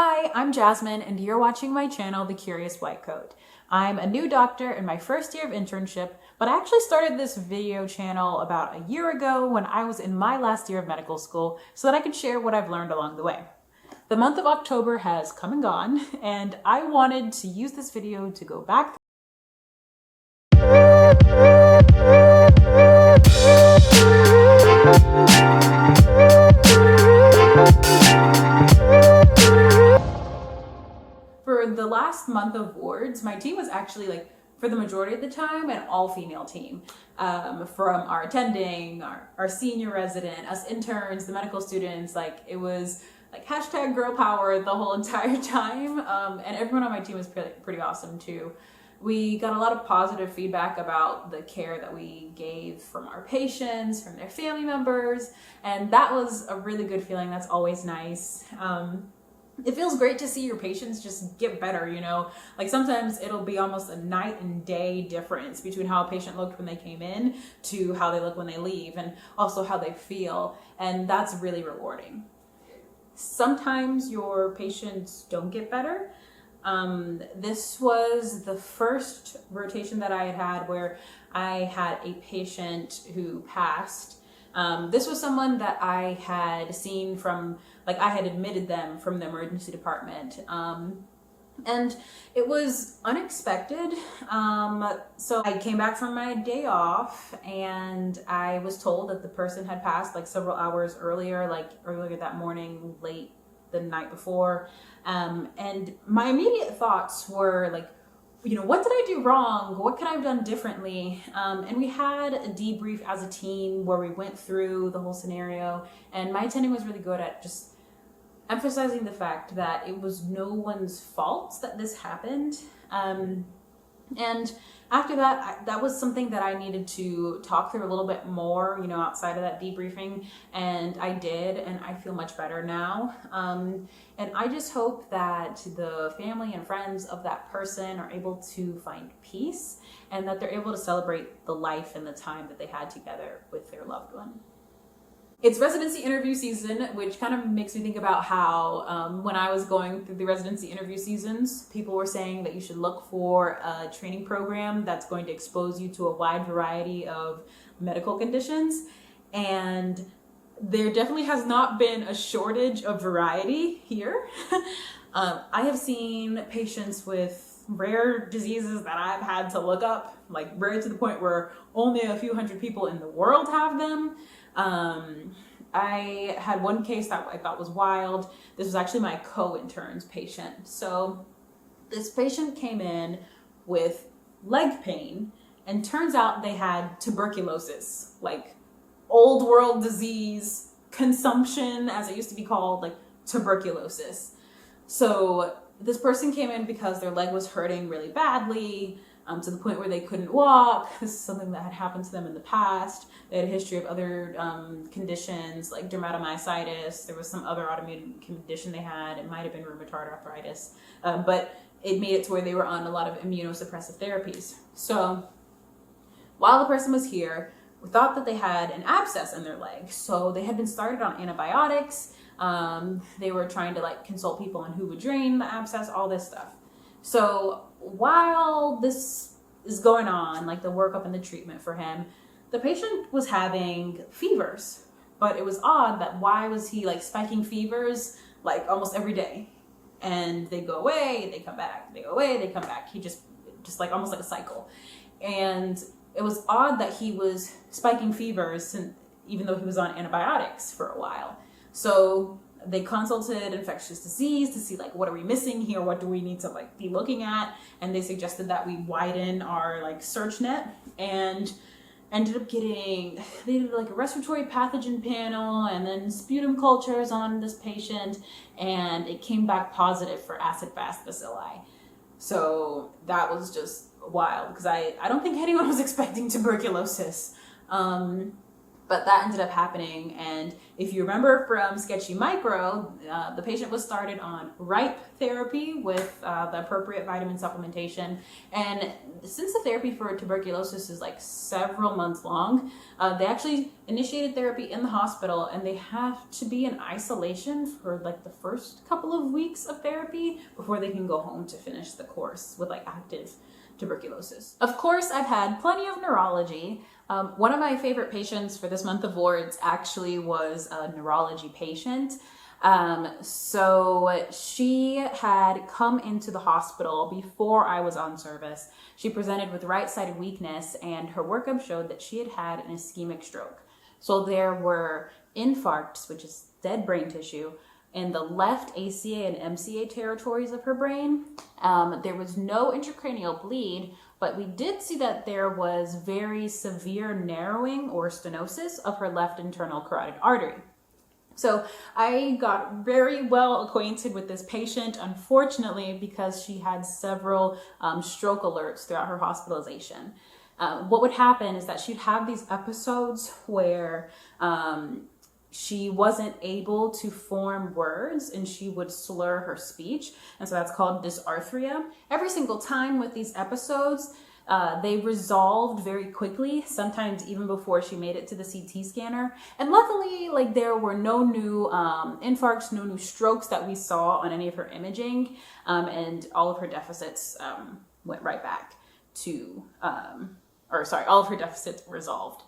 Hi, I'm Jasmine, and you're watching my channel, The Curious White Coat. I'm a new doctor in my first year of internship, but I actually started this video channel about a year ago when I was in my last year of medical school so that I could share what I've learned along the way. The month of October has come and gone, and I wanted to use this video to go back for the last month of wards. My team was actually for the majority of the time an all-female team, from our attending, our senior resident, us interns, the medical students. It was hashtag girl power the whole entire time, and everyone on my team was pretty awesome too. We got a lot of positive feedback about the care that we gave from our patients, from their family members, and that was a really good feeling. That's always nice. It feels great to see your patients just get better, you know? Sometimes it'll be almost a night and day difference between how a patient looked when they came in to how they look when they leave, and also how they feel, and that's really rewarding. Sometimes your patients don't get better. This was the first rotation that I had where I had a patient who passed. This was someone that I had seen from, I had admitted them from the emergency department. And it was unexpected. So I came back from my day off and I was told that the person had passed several hours earlier, earlier that morning, late the night before. And my immediate thoughts were what did I do wrong? What could I have done differently? And we had a debrief as a team where we went through the whole scenario, and my attending was really good at just emphasizing the fact that it was no one's fault that this happened. And after that, that was something that I needed to talk through a little bit more, outside of that debriefing, and I did, and I feel much better now. And I just hope that the family and friends of that person are able to find peace, and that they're able to celebrate the life and the time that they had together with their loved one. It's residency interview season, which kind of makes me think about how when I was going through the residency interview seasons, people were saying that you should look for a training program that's going to expose you to a wide variety of medical conditions. And there definitely has not been a shortage of variety here. I have seen patients with rare diseases that I've had to look up, rare to the point where only a few hundred people in the world have them. I had one case that I thought was wild. This was actually my co-intern's patient. So this patient came in with leg pain, and turns out they had tuberculosis, old world disease, consumption, as it used to be called, tuberculosis. So this person came in because their leg was hurting really badly, to the point where they couldn't walk. This is something that had happened to them in the past. They had a history of other conditions like dermatomyositis. There was some other autoimmune condition they had. It might have been rheumatoid arthritis, but it made it to where they were on a lot of immunosuppressive therapies. So while the person was here, we thought that they had an abscess in their leg. So they had been started on antibiotics. They were trying to consult people on who would drain the abscess, all this stuff. So while this is going on, the workup and the treatment for him, the patient was having fevers. But it was odd that why was he spiking fevers almost every day? And they go away, they come back, they go away, they come back. He just almost like a cycle. And it was odd that he was spiking fevers even though he was on antibiotics for a while. So they consulted infectious disease to see what are we missing here? What do we need to be looking at? And they suggested that we widen our search net, and ended up they did a respiratory pathogen panel and then sputum cultures on this patient, and it came back positive for acid-fast bacilli. So that was just wild, because I don't think anyone was expecting tuberculosis. But that ended up happening, and if you remember from Sketchy Micro, the patient was started on RIPE therapy with the appropriate vitamin supplementation. And since the therapy for tuberculosis is like several months long, they actually initiated therapy in the hospital, and they have to be in isolation for like the first couple of weeks of therapy before they can go home to finish the course with like active tuberculosis. Of course, I've had plenty of neurology. One of my favorite patients for this month of wards actually was a neurology patient. So she had come into the hospital before I was on service. She presented with right-sided weakness, and her workup showed that she had had an ischemic stroke. So there were infarcts, which is dead brain tissue, in the left ACA and MCA territories of her brain. There was no intracranial bleed, but we did see that there was very severe narrowing or stenosis of her left internal carotid artery. So I got very well acquainted with this patient, unfortunately, because she had several stroke alerts throughout her hospitalization. What would happen is that she'd have these episodes where she wasn't able to form words and she would slur her speech. And so that's called dysarthria. Every single time with these episodes, they resolved very quickly, sometimes even before she made it to the CT scanner. And luckily, like, there were no new infarcts, no new strokes that we saw on any of her imaging. And all of her deficits went right back to, all of her deficits resolved.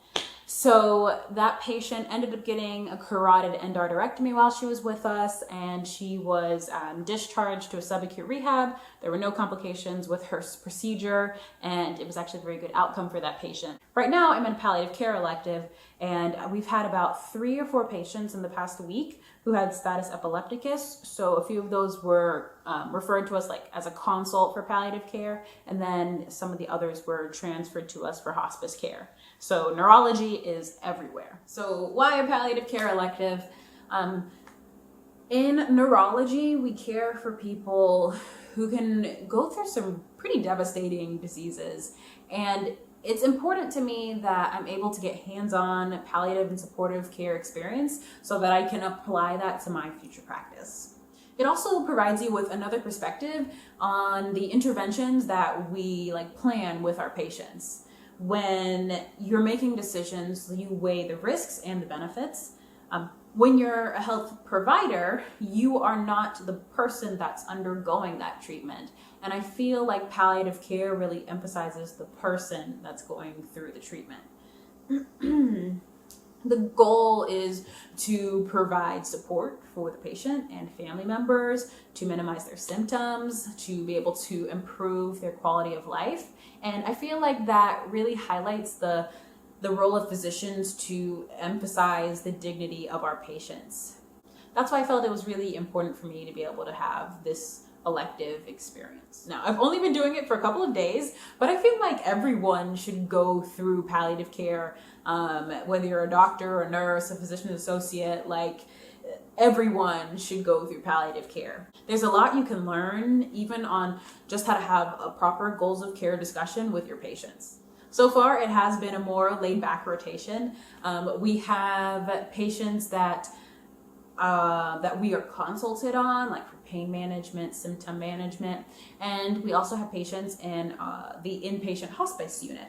So that patient ended up getting a carotid endarterectomy while she was with us, and she was discharged to a subacute rehab. There were no complications with her procedure, and it was actually a very good outcome for that patient. Right now, I'm in a palliative care elective, and we've had about 3 or 4 patients in the past week who had status epilepticus. So a few of those were referred to us like as a consult for palliative care, and then some of the others were transferred to us for hospice care. So neurology is everywhere. So why a palliative care elective? In neurology, we care for people who can go through some pretty devastating diseases. And it's important to me that I'm able to get hands-on palliative and supportive care experience so that I can apply that to my future practice. It also provides you with another perspective on the interventions that we plan with our patients. When you're making decisions, you weigh the risks and the benefits. When you're a health provider, you are not the person that's undergoing that treatment. And I feel like palliative care really emphasizes the person that's going through the treatment. The goal is to provide support for the patient and family members, to minimize their symptoms, to be able to improve their quality of life. And I feel like that really highlights the role of physicians to emphasize the dignity of our patients. That's why I felt it was really important for me to be able to have this elective experience. Now, I've only been doing it for a couple of days, but I feel like everyone should go through palliative care, whether you're a doctor, a nurse, a physician associate, everyone should go through palliative care. There's a lot you can learn even on just how to have a proper goals of care discussion with your patients. So far, it has been a more laid-back rotation. We have patients that we are consulted on, for pain management, symptom management, and we also have patients in the inpatient hospice unit.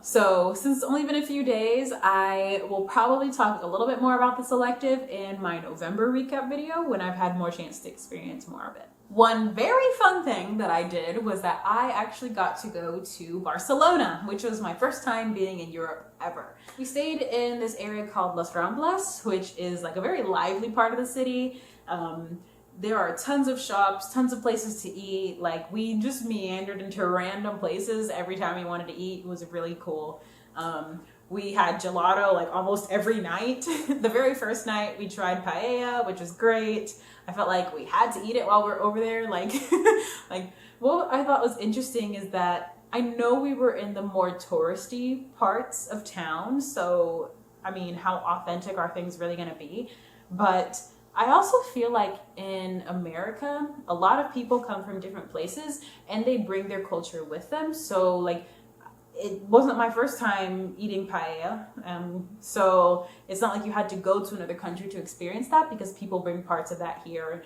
So since it's only been a few days, I will probably talk a little bit more about this elective in my November recap video when I've had more chance to experience more of it. One very fun thing that I did was that I actually got to go to Barcelona, which was my first time being in Europe ever. We stayed in this area called Las Ramblas, which is a very lively part of the city. There are tons of shops, tons of places to eat. We just meandered into random places every time we wanted to eat. It was really cool. We had gelato almost every night. The very first night we tried paella, which was great. I felt like we had to eat it while we were over there. What I thought was interesting is that I know we were in the more touristy parts of town. So, how authentic are things really gonna be? But I also feel like in America, a lot of people come from different places and they bring their culture with them. So it wasn't my first time eating paella. So it's not like you had to go to another country to experience that, because people bring parts of that here.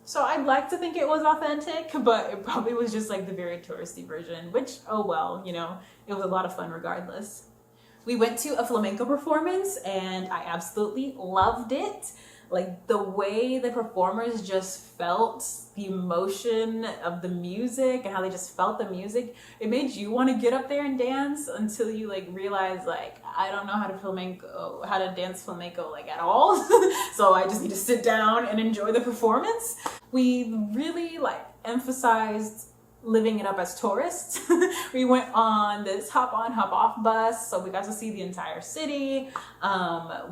So I'd like to think it was authentic, but it probably was just like the very touristy version, which, oh well, you know, it was a lot of fun regardless. We went to a flamenco performance and I absolutely loved it. Like the way the performers just felt the emotion of the music and how they just felt the music, it made you want to get up there and dance until you like realize like, I don't know how to dance flamenco like at all. So I just need to sit down and enjoy the performance. We really like emphasized living it up as tourists. We went on this hop on, hop off bus, so we got to see the entire city.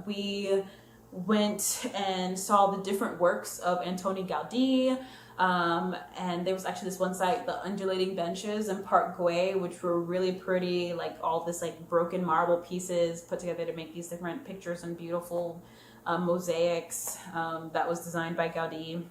We went and saw the different works of Antoni Gaudí, and there was actually this one site, the undulating benches in Park Güell, which were really pretty, like all this like broken marble pieces put together to make these different pictures and beautiful mosaics that was designed by Gaudí.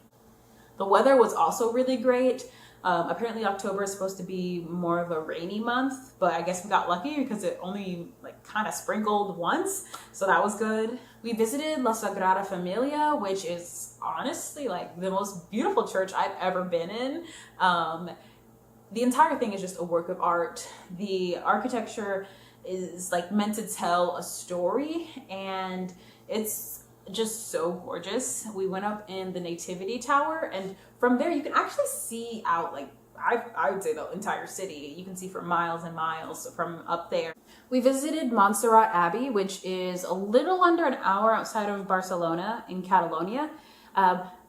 The weather was also really great. Apparently October is supposed to be more of a rainy month, but I guess we got lucky because it only like kind of sprinkled once, so that was good. We visited La Sagrada Familia, which is honestly like the most beautiful church I've ever been in. The entire thing is just a work of art. The architecture is like meant to tell a story, and it's just so gorgeous. We went up in the Nativity Tower, and from there you can actually see out like I would say the entire city. You can see for miles and miles from up there. We visited Montserrat Abbey, which is a little under an hour outside of Barcelona in Catalonia.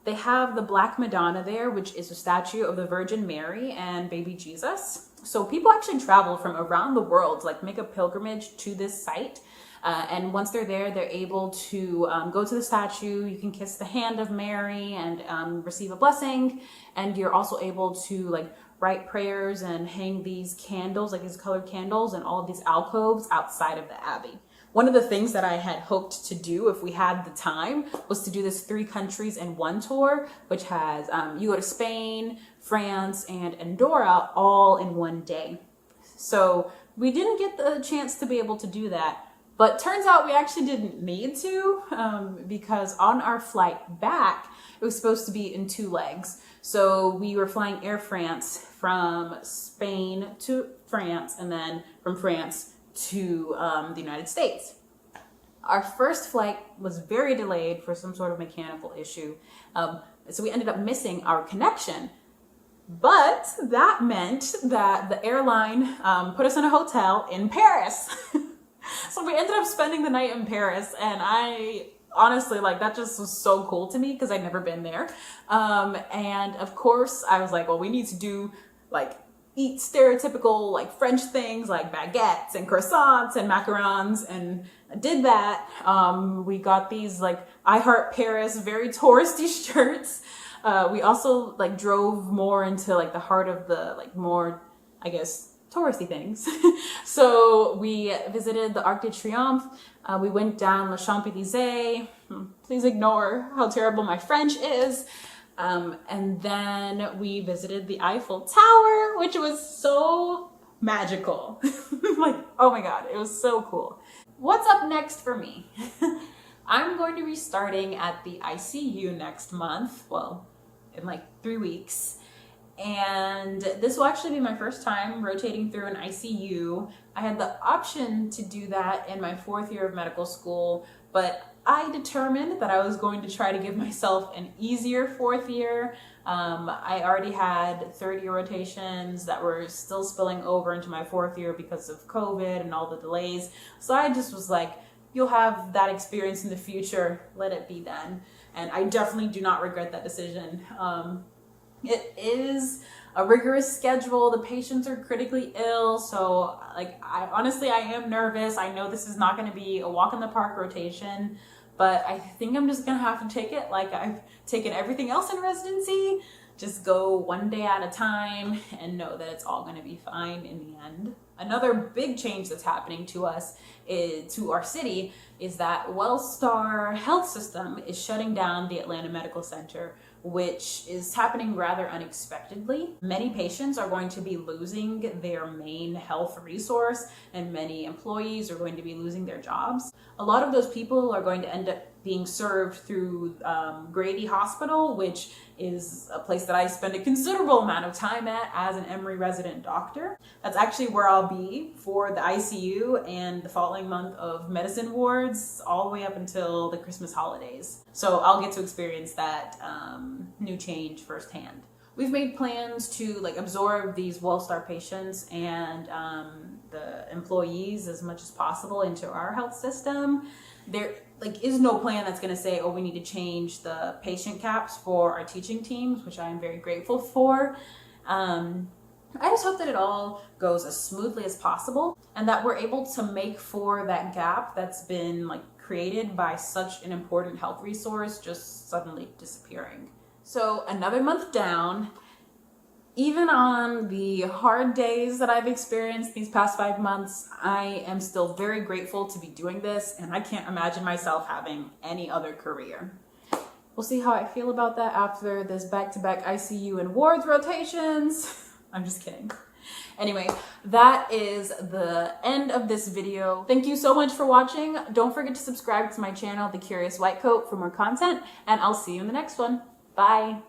They have the Black Madonna there, which is a statue of the Virgin Mary and baby Jesus. So people actually travel from around the world to like make a pilgrimage to this site. And once they're there, they're able to go to the statue. You can kiss the hand of Mary and receive a blessing. And you're also able to like write prayers and hang these candles, like these colored candles, and all of these alcoves outside of the abbey. One of the things that I had hoped to do if we had the time was to do this 3 countries in 1 tour, which has, you go to Spain, France, and Andorra all in 1 day. So we didn't get the chance to be able to do that. But turns out we actually didn't need to, because on our flight back, it was supposed to be in 2 legs. So we were flying Air France from Spain to France, and then from France to the United States. Our first flight was very delayed for some sort of mechanical issue. So we ended up missing our connection. But that meant that the airline put us in a hotel in Paris. So we ended up spending the night in Paris, and I honestly, like, that just was so cool to me because I'd never been there. And of course I was like, well, we need to do like eat stereotypical like French things like baguettes and croissants and macarons, and I did that. We got these like I Heart Paris very touristy shirts. We also like drove more into like the heart of the like more, I guess, touristy things. So we visited the Arc de Triomphe. We went down Le Champs-Élysées. Please ignore how terrible my French is. And then we visited the Eiffel Tower, which was so magical. Like, oh my God, it was so cool. What's up next for me? I'm going to be starting at the ICU next month. Well, in like 3 weeks. And this will actually be my first time rotating through an ICU. I had the option to do that in my 4th year of medical school, but I determined that I was going to try to give myself an easier 4th year. I already had 3rd-year rotations that were still spilling over into my 4th year because of COVID and all the delays. So I just was like, you'll have that experience in the future, let it be then. And I definitely do not regret that decision. It is a rigorous schedule. The patients are critically ill. So like, honestly, I am nervous. I know this is not going to be a walk in the park rotation, but I think I'm just going to have to take it like I've taken everything else in residency. Just go one day at a time and know that it's all going to be fine in the end. Another big change that's happening to us, to our city, is that Wellstar Health System is shutting down the Atlanta Medical Center, which is happening rather unexpectedly. Many patients are going to be losing their main health resource, and many employees are going to be losing their jobs. A lot of those people are going to end up being served through Grady Hospital, which is a place that I spend a considerable amount of time at as an Emory resident doctor. That's actually where I'll be for the ICU and the following month of medicine wards, all the way up until the Christmas holidays. So I'll get to experience that new change firsthand. We've made plans to absorb these WellStar patients and the employees as much as possible into our health system. There is no plan that's going to say, oh, we need to change the patient caps for our teaching teams, which I am very grateful for. I just hope that it all goes as smoothly as possible and that we're able to make for that gap that's been created by such an important health resource just suddenly disappearing. So another month down. Even on the hard days that I've experienced these past 5 months, I am still very grateful to be doing this, and I can't imagine myself having any other career. We'll see how I feel about that after this back-to-back ICU and wards rotations. I'm just kidding. Anyway, that is the end of this video. Thank you so much for watching. Don't forget to subscribe to my channel, The Curious White Coat, for more content, and I'll see you in the next one. Bye.